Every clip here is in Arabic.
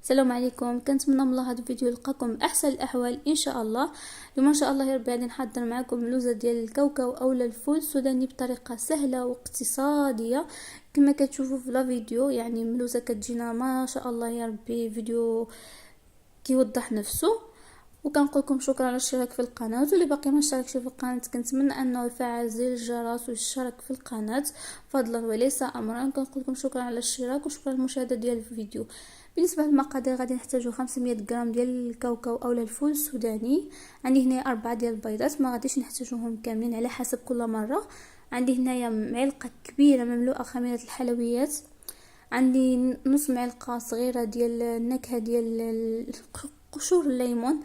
السلام عليكم. كنتمنى من الله هذا الفيديو يلقاكم باحسن الاحوال ان شاء الله. اليوم ان شاء الله يا ربي غادي نحضر معكم ملوزه ديال الكاوكاو اولا الفول السوداني بطريقه سهله واقتصاديه كما كتشوفوا في لا فيديو. يعني ملوزه كتجينا ما شاء الله يا ربي، فيديو كيوضح نفسه. وكنقول لكم شكرا على الاشتراك في القناه، واللي باقي ما اشتركش في القناه كنتمنى انه يفعل زر الجرس ويشترك في القناه فضلا وليس امرا. كنقول لكم شكرا على الاشتراك وشكرا على المشاهده ديال الفيديو. بالنسبه للمقادير غادي نحتاجو 500 غرام ديال الكاوكاو اولا الفول السوداني. عندي هنا 4 ديال البيضات، ما غاديش نحتاجوهم كاملين على حسب كل مره. عندي هنايا معلقه كبيره مملوءه خميره الحلويات. عندي نص معلقه صغيره ديال النكهه ديال قشور الليمون.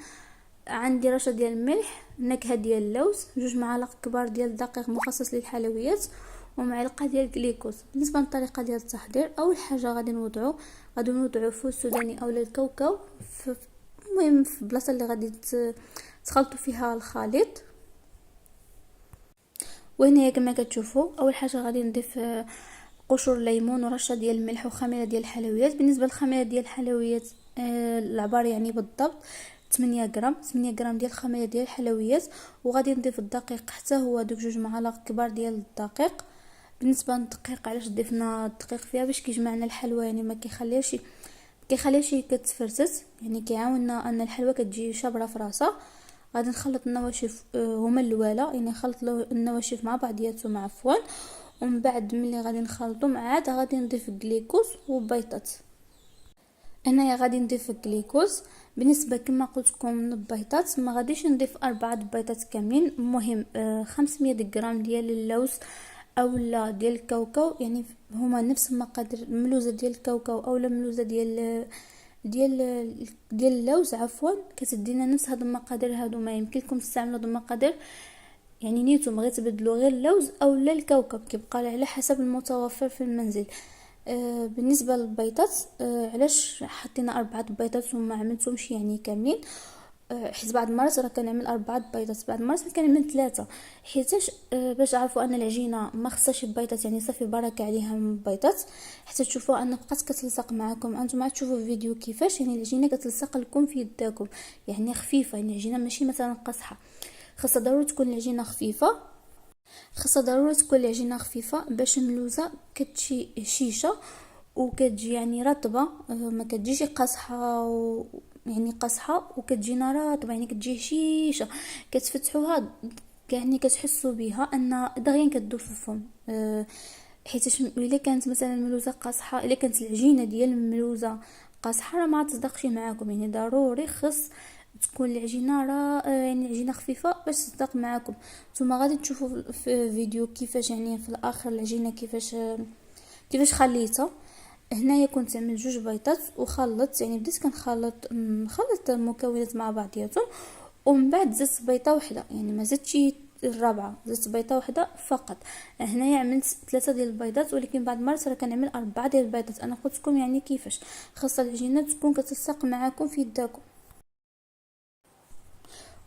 عندي رشه ديال الملح، نكهه ديال اللوز، 2 معالق كبار ديال الدقيق مخصص للحلويات، ومعلقه ديال الجليكوز. بالنسبه للطريقه ديال التحضير، اول حاجه غادي نوضعوا فول سوداني اولا الكاوكاو المهم في البلاصه اللي غادي تخلطوا فيها الخليط. وهنا كما كتشوفوا اول حاجه غادي نضيف قشور الليمون ورشه ديال الملح وخميره ديال الحلويات. بالنسبه للخميره ديال الحلويات العبار يعني بالضبط 8 غرام ديال الخميره ديال الحلويات. وغادي نضيف الدقيق حتى هو دوك 2 معالق كبار ديال الدقيق. بالنسبه للدقيق علاش ضفنا الدقيق فيها؟ باش كيجمع لنا الحلوى، يعني ما كيخليهاش كتفرزت، يعني كيعاوننا ان الحلوى كتجي شابره في راسها. غادي نخلط النواشف هما الاولى، يعني نخلط النواشف مع بعضياتهم عفوا. ومن بعد ملي غادي نخلطهم عاد غادي نضيف الجليكوز وبيضات. هنايا غادي نضيف الجليكوز. بالنسبه كما قلت لكم البيضات ما غاديش نضيف 4 بيضات كاملين. المهم 500 غرام ديال اللوز اولا ديال الكاوكاو، يعني هما نفس المقادير. ملوزه ديال الكاوكاو اولا ملوزه ديال اللوز عفوا، كتدينا نفس هاد المقادير هادو. ما يمكنكم تستعملوا هاد المقادير، يعني نيتو غير تبدلوا غير اللوز اولا الكاوكاو، كيبقى على حسب المتوفر في المنزل. بالنسبه للبيضات علاش حطينا 4 بيضات وما عملتهمش يعني كاملين؟ حيت بعض المرات راه كنعمل 4 بيضات، بعض المرات كنعمل 3، حيتاش باش عرفوا ان العجينه ما خصهاش بيضات، يعني صافي بركه عليها من البيضات حتى تشوفوا ان بقات كتلصق معكم. انتم تشوفوا في الفيديو كيفاش يعني العجينه كتلصق لكم في يداكم، يعني خفيفه، يعني العجينه ماشي مثلا قاصحه. خاصها ضروري تكون العجينه خفيفه، باش الملوزه كتجي هشيشه وكتجي يعني رطبه، ما كتجيش قاصحه يعني قاصحه وكتجينا رطبه، يعني كتجي هشيشه كتفتحوها يعني كتحسوا بها ان دغيا كتذوب في الفم. حيت الا كانت مثلا الملوزه قاصحه، الا كانت العجينه ديال الملوزه قاصحه راه ما تصدقش معاكم، يعني ضروري خص تكون العجينه يعني العجينه خفيفه باش تصدق معاكم. ثم غادي تشوفوا في فيديو كيفاش يعني في الاخر العجينه كيفاش خليتها. هنايا كنت عملت 2 بيضات وخلطت، يعني بديت نخلط المكونات مع بعضياتهم، ومن بعد زدت بيضه واحده، يعني ما زدتش الرابعه، زدت بيضه واحده فقط. هنايا عملت 3 ديال البيضات، ولكن بعد مرات راه كنعمل 4 ديال البيضات. انا قلت لكم يعني كيفاش خاصه العجينه تكون كتلصق معاكم في يداكم.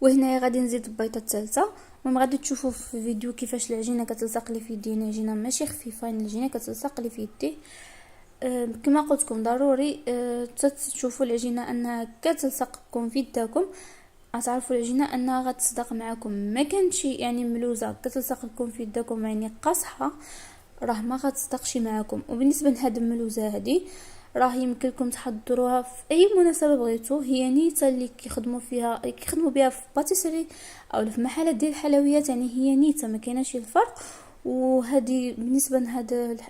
وهنايا غادي نزيد البيضه الثالثه. المهم غادي تشوفوا في الفيديو كيفاش العجينه كتلصق لي في يدي، يعني العجينه ماشي خفيفه، يعني العجينه كتلصق لي في يدي. كما قلت لكم ضروري تشوفوا العجينه انها كتلصقكم في يداكم، غتعرفوا العجينه انها غتصدق معكم. ما كانتش يعني ملوزه كتلصق لكم في يداكم يعني قاصحه، راه ما غتصدقش معكم. وبالنسبه لهاد الملوزه هذه راه يمكن لكم تحضروها في اي مناسبه بغيتو، هي نيته اللي كيخدموا بها في باتيسري او في محلات ديال الحلويات، يعني هي نيته ما كايناش الفرق. وهذه بالنسبه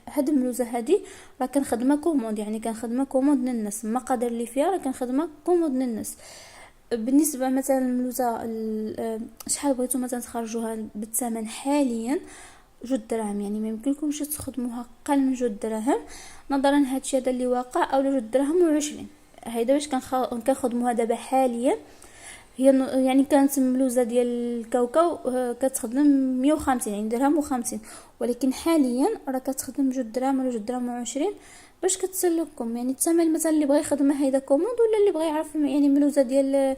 هاد الملوزه هذه راه كنخدمها كوموند، يعني كنخدمها كوموند للناس، المقادير اللي فيها راه كنخدمها كوموند للناس. بالنسبه مثلا الملوزه شحال بغيتو مثلا تخرجوها بالثمن حاليا 2 دراهم، يعني ما يمكنكمش تخدموها اقل من 2 دراهم نظرا لهادشي هذا اللي واقع، او 2 دراهم و20. هيدا باش كنخدموها دابا حاليا. هي يعني كانت الملوزه ديال الكاوكاو كتخدم 150، يعني 1 درهم و50، ولكن حاليا راه كتخدم 2 دراهم ولا 2 دراهم و20 باش كتسلكم. يعني الثمن مثلا اللي بغى يخدمها هيدا كوموند، ولا اللي بغى يعرف يعني ملوزه ديال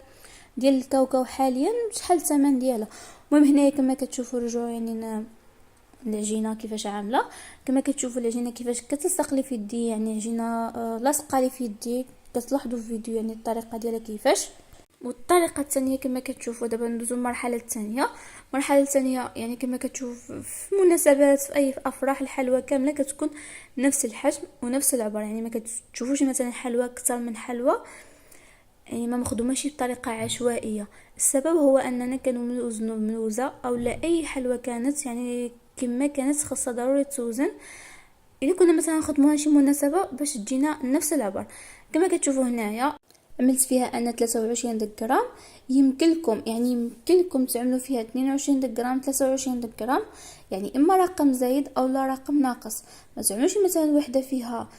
الكاوكاو حاليا شحال الثمن ديالها. المهم هنايا كما كتشوفوا رجعوا يعني العجينه كيفاش عامله، كما كتشوفوا العجينه كيفاش كتلصق لي في يدي، يعني عجينه لاصقه لي في يدي كتلاحظوا في الفيديو يعني الطريقه ديالها كيفاش. والطريقه الثانيه كما كتشوفوا دابا ندوزو للمرحله الثانيه. المرحله الثانيه يعني كما كتشوف في مناسبات في اي افراح الحلوى كامله كتكون نفس الحجم ونفس العبار، يعني ما كتشوفوش مثلا حلوى اكثر من حلوى، يعني ما مخدوماش بطريقه عشوائيه. السبب هو اننا كنوزنوا الملوزه او لا اي حلوى كانت يعني كما كانت خاصه ضروري توزن الا كنا مثلا نخدموها شي مناسبه باش تجينا نفس العبر. كما كتشوفوا هنايا عملت فيها انا 23 غرام، يمكنكم تعملوا فيها 22 غرام 23 غرام، يعني اما رقم زايد او لا رقم ناقص. ما تعملوش مثلا وحده فيها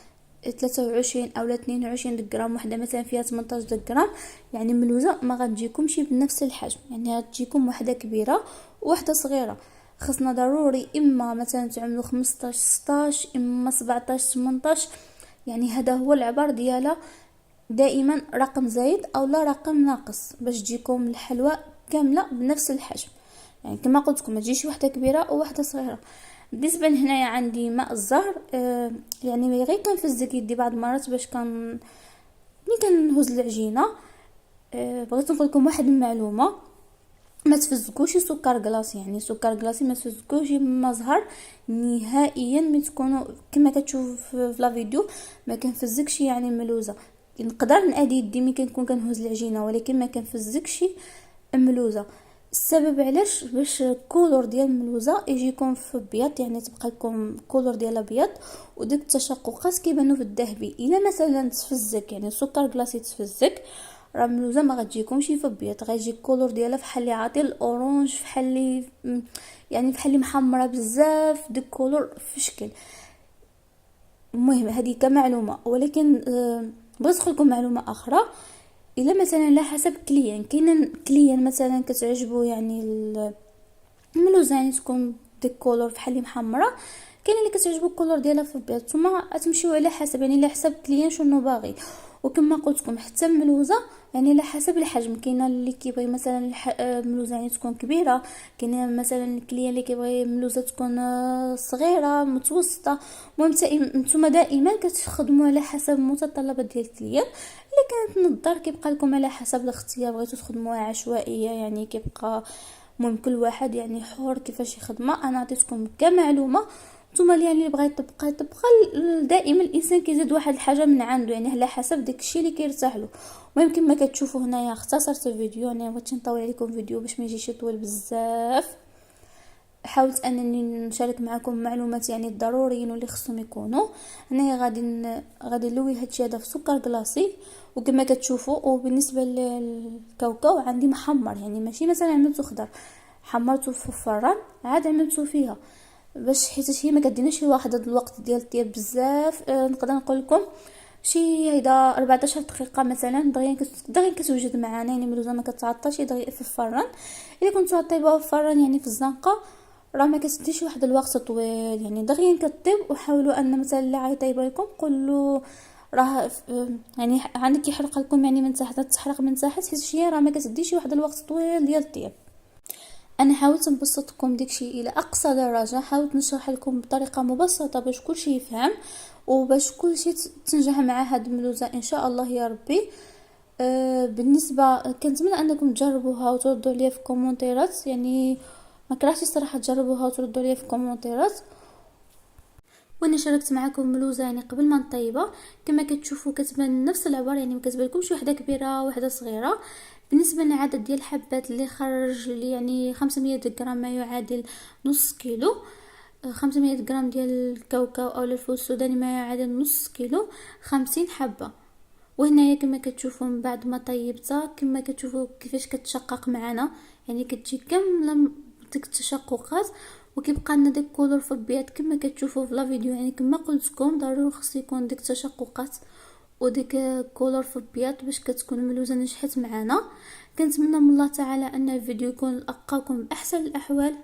23 او لا 22 غرام وحده مثلا فيها 18 غرام، يعني ملوزه ما غتجيكمش بنفس الحجم، يعني غتجيكم وحده كبيره وواحده صغيره. خصنا ضروري اما مثلا تعملوا 15 16 اما 17 18، يعني هذا هو العبار ديالها، دائما رقم زايد او لا رقم ناقص باش تجيكم الحلوى كامله بنفس الحجم. يعني كما قلت لكم ما تجيش وحده كبيره او وحده صغيره. بالنسبه هنايا عندي ماء الزهر، يعني غير كنفزك يدي بعض المرات باش ملي كنهز العجينه. بغيت نقول لكم واحد المعلومه، ما تفزكوش سكر كلاصي، يعني سكر كلاصي ما تفزكوش ماء زهر نهائيا. ملي تكونوا كما كتشوف في لا فيديو ما كنفزكش يعني ملوزه، نقدر نادي يدي ملي كنكون كنهز العجينه ولكن ما كنفزكش ملوزه. السبب علاش؟ باش الكولور ديال الملوزه يجيكم في بيض، يعني تبقى لكم كولور ديال ابيض وديك التشققات كيبانوا في الذهبي. الا مثلا تفزك يعني السكر كلاصي تفزك، راه الملوزه ما غتجيكمش في ابيض، غيجي الكولور ديالها فحال اللي عاطي الاورانج، فحال اللي يعني فحال اللي محمره بزاف، ديك الكولور في شكل. المهم هذه كمعلومه. ولكن بغيت نقول لكم معلومه اخرى، الا مثلا على حسب كاين كليان مثلا كتعجبو يعني الملوزه يعني تكون ديك كولور فحال اللي محمره، كاين اللي كتعجبو الكولور ديالها في البيض. نتوما تمشيو على حسب يعني على حسب كليان شنو باغي. وكما قلت لكم حتى الملوزه يعني على حسب الحجم، كاينه اللي كيبغي مثلا الملوزه يعني تكون كبيره، كاينه مثلا الكليان اللي كيبغي الملوزه تكون صغيره متوسطه. المهم نتوما دائما كتخدموا على حسب المتطلبات ديال الكليان. اللي كانت نضر كيبقى لكم على حسب الاختيار، بغيتو تخدموها عشوائيه يعني كيبقى المهم كل واحد يعني حر كيفاش يخدمها. انا عطيتكم كمعلومه، نتوما اللي بغيت تبقى دائما الانسان كيزيد واحد الحاجه من عنده يعني على حسب داكشي اللي كيرتاح له. المهم كما كتشوفوا هنايا اختصرت الفيديو، انا بغيت نطول عليكم فيديو باش ما يجيش طويل بزاف. حاولت انني نشارك معكم معلومات يعني الضروريين واللي خصهم يكونوا. هنايا غادي نلوي هادشي هذا في سكر كلاصي وكما كتشوفوا. وبالنسبه للكاوكاو عندي محمر، يعني ماشي مثلا عملته خضر، حمرته في الفران عاد عملته فيها باش حيت هي ما كديناش واحد الوقت ديال الطياب بزاف. نقدر نقول لكم شي هيدا 14 دقيقه مثلا دغيا كتوجد معنا، يعني ملوزه ما كتعطاش دغيا في الفران. الا كنتو طيبوها في الفران يعني في الزنقه راه ما كتديش واحد الوقت طويل، يعني دغيا كطيب. وحاولوا ان مثلا اللي غايطيبها لكم قولوا راه يعني عندك يحرق لكم يعني من تحت تحرق من تحت، حيت هي راه ما كتديش واحد الوقت طويل ديال الطياب. انا حاولت نبسطكم داكشي الى اقصى درجه، حاولت نشرح لكم بطريقه مبسطه باش كلشي يفهم وباش كلشي تنجح مع هاد الملوزه ان شاء الله يا ربي. بالنسبه كنتمنى انكم تجربوها وتردوا لي في كومونتيرات، يعني ما كرهتش صراحه تجربوها وتردوا لي في كومونتيرات. وانا شاركت معكم ملوزه يعني قبل ما نطيبها كما كتشوفوا كتبان نفس العبار، يعني ما كتبانلكمش وحده كبيره وحده صغيره. بالنسبه للعدد ديال الحبات اللي خرج لي يعني 500 غرام ما يعادل نص كيلو. 500 غرام ديال الكاوكاو او الفول السوداني ما يعادل نص كيلو، 50 حبه. وهنايا كما كتشوفوا من بعد ما طيبتها كما كتشوفوا كيفاش كتشقق معنا، يعني كتجي كامله ديك التشققات وكيبقى لنا داك كولور في البيض كما كتشوفوا في لا فيديو. يعني كما قلت لكم ضروري خص يكون ديك التشققات وديك كولور في البيض باش كتكون الملوزه نجحت معنا. كنتمنى من الله تعالى ان الفيديو يكون لقاكم باحسن الاحوال.